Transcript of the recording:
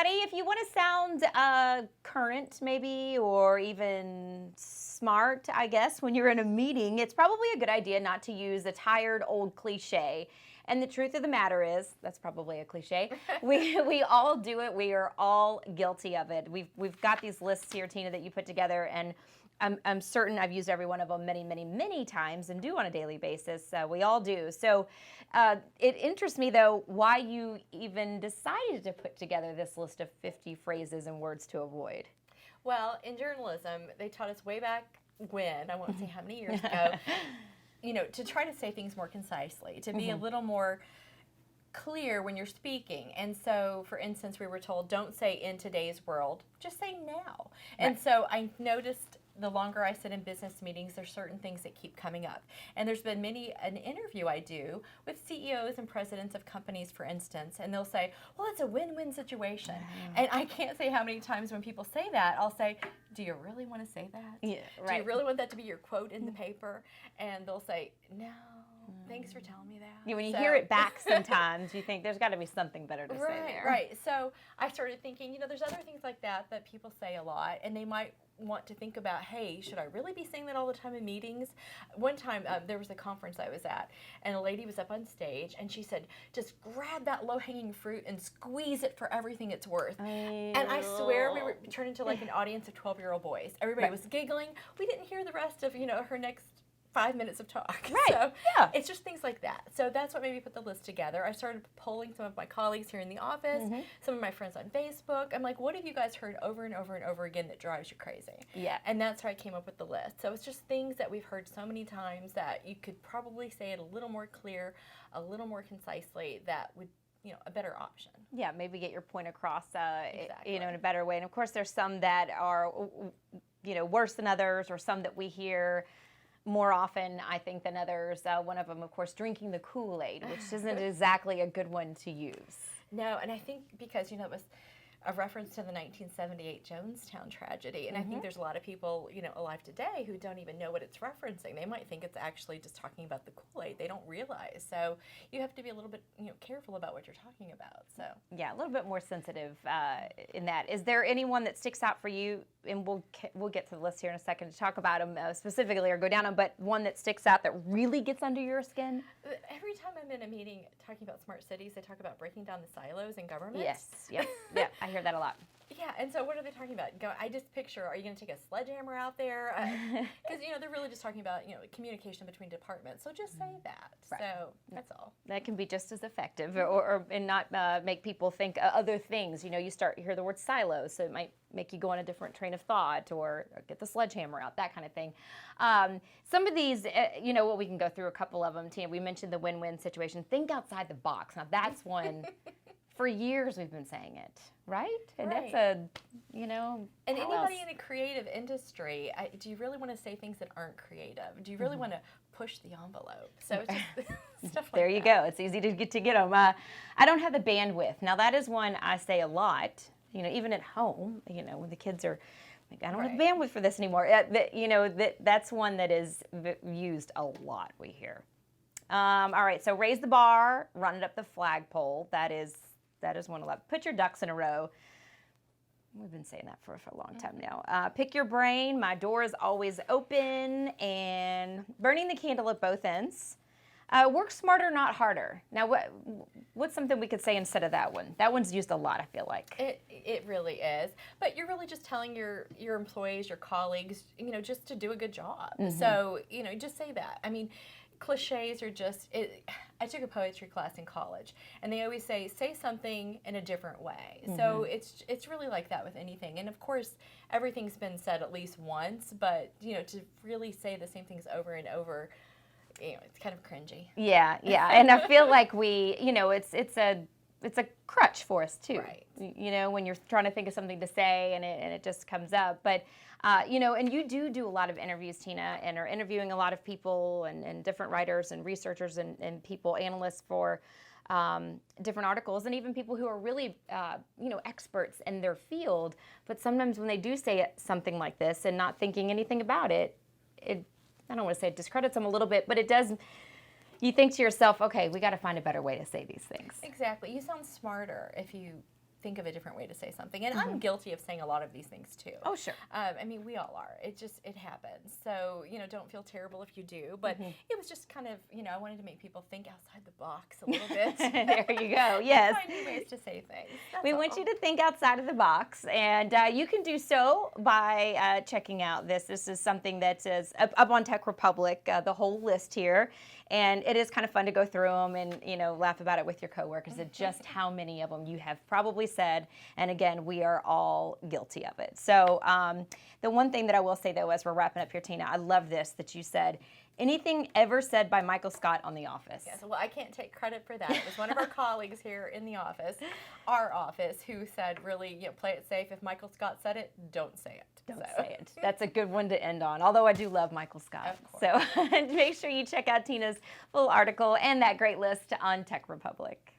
everybody. If you want to sound current, maybe, or even smart, I guess, when you're in a meeting, it's probably a good idea not to use a tired old cliche. And the truth of the matter is, that's probably a cliche. We all do it. We are all guilty of it. We've got these lists here, Tina, that you put together, and I'm certain I've used every one of them many, many, many times and do on a daily basis. We all do. So it interests me, though, why you even decided to put together this list of 50 phrases and words to avoid. Well, in journalism, they taught us way back when, I won't say how many years ago, to try to say things more concisely, to be a little more clear when you're speaking. And so, for instance, we were told, don't say in today's world, just say now. Right. And so I noticed the longer I sit in business meetings, there's certain things that keep coming up. And there's been an interview I do with CEOs and presidents of companies, for instance, and they'll say, well, it's a win-win situation. And I can't say how many times when people say that, I'll say, do you really want to say that? Yeah, right. Do you really want that to be your quote in the paper? And they'll say, no. Thanks for telling me that. Yeah, when you hear it back sometimes, you think there's got to be something better to say there. Right. So I started thinking, there's other things like that people say a lot, and they might want to think about, hey, should I really be saying that all the time in meetings? One time there was a conference I was at, and a lady was up on stage, and she said, just grab that low-hanging fruit and squeeze it for everything it's worth. And I swear we were turned into like an audience of 12-year-old boys. Everybody was giggling. We didn't hear the rest of, her next 5 minutes of talk. Right. So yeah. It's just things like that. So that's what made me put the list together. I started polling some of my colleagues here in the office, some of my friends on Facebook. I'm like, what have you guys heard over and over and over again that drives you crazy? Yeah. And that's how I came up with the list. So it's just things that we've heard so many times that you could probably say it a little more clear, a little more concisely, that would a better option. Yeah, maybe get your point across, exactly. in a better way. And of course, there's some that are, worse than others, or some that we hear more often, I think, than others. One of them, of course, drinking the Kool-Aid, which isn't exactly a good one to use. No, and I think because, it was a reference to the 1978 Jonestown tragedy, and I think there's a lot of people, alive today who don't even know what it's referencing. They might think it's actually just talking about the Kool-Aid. They don't realize. So you have to be a little bit, careful about what you're talking about. So yeah, a little bit more sensitive in that. Is there anyone that sticks out for you? And we'll get to the list here in a second to talk about them specifically or go down them, but one that sticks out that really gets under your skin? Every time I'm in a meeting talking about smart cities, they talk about breaking down the silos in government. Yes, yep, I hear that a lot. Yeah, and so what are they talking about? I just picture, are you going to take a sledgehammer out there? Because, they're really just talking about, communication between departments. So just say that. Right. So that's all. That can be just as effective and not make people think other things. You hear the word silos, so it might make you go on a different train of thought, or get the sledgehammer out, that kind of thing. Some of these, what we can go through a couple of them. Tina, we mentioned the win-win situation. Think outside the box. Now, that's one. For years we've been saying it, right? And that's And anybody in a creative industry, do you really want to say things that aren't creative? Do you really want to push the envelope? So it's just stuff like there you go. It's easy to get them. I don't have the bandwidth. Now, that is one I say a lot, even at home, when the kids are, I don't have the bandwidth for this anymore. That's one that is used a lot, we hear. All right, so raise the bar, run it up the flagpole. That is one a lot. Put your ducks in a row. We've been saying that for a long time now. Pick your brain. My door is always open. And burning the candle at both ends. Work smarter, not harder. Now, what's something we could say instead of that one? That one's used a lot, I feel like. It really is. But you're really just telling your employees, your colleagues, just to do a good job. So, just say that. I mean, cliches are just, I took a poetry class in college, and they always say something in a different way. So it's really like that with anything. And of course, everything's been said at least once, but, to really say the same things over and over, it's kind of cringy. Yeah. And I feel like it's a crutch for us too. Right. When you're trying to think of something to say and it just comes up. But and you do a lot of interviews, Tina, and are interviewing a lot of people and different writers and researchers and people, analysts for different articles, and even people who are really experts in their field. But sometimes when they do say something like this and not thinking anything about it, I don't want to say it discredits them a little bit, but it does. You think to yourself, okay, we got to find a better way to say these things. Exactly. You sound smarter if you think of a different way to say something. And I'm guilty of saying a lot of these things too. Oh, sure. I mean, we all are. It happens. So, don't feel terrible if you do. But it was just kind of, I wanted to make people think outside the box a little bit. There you go. Yes. Find new ways to say things. We want you to think outside of the box, and you can do so by checking out this. This is something that is up on Tech Republic, the whole list here, and it is kind of fun to go through them and laugh about it with your coworkers at just how many of them you have probably said. And again, we are all guilty of it. So the one thing that I will say though, as we're wrapping up here, Tina, I love this that you said. Anything ever said by Michael Scott on The Office? Yes, well, I can't take credit for that. It was one of our colleagues here in the office, our office, who said, really, play it safe. If Michael Scott said it, don't say it. Don't say it. That's a good one to end on, although I do love Michael Scott. Of So make sure you check out Tina's full article and that great list on Tech Republic.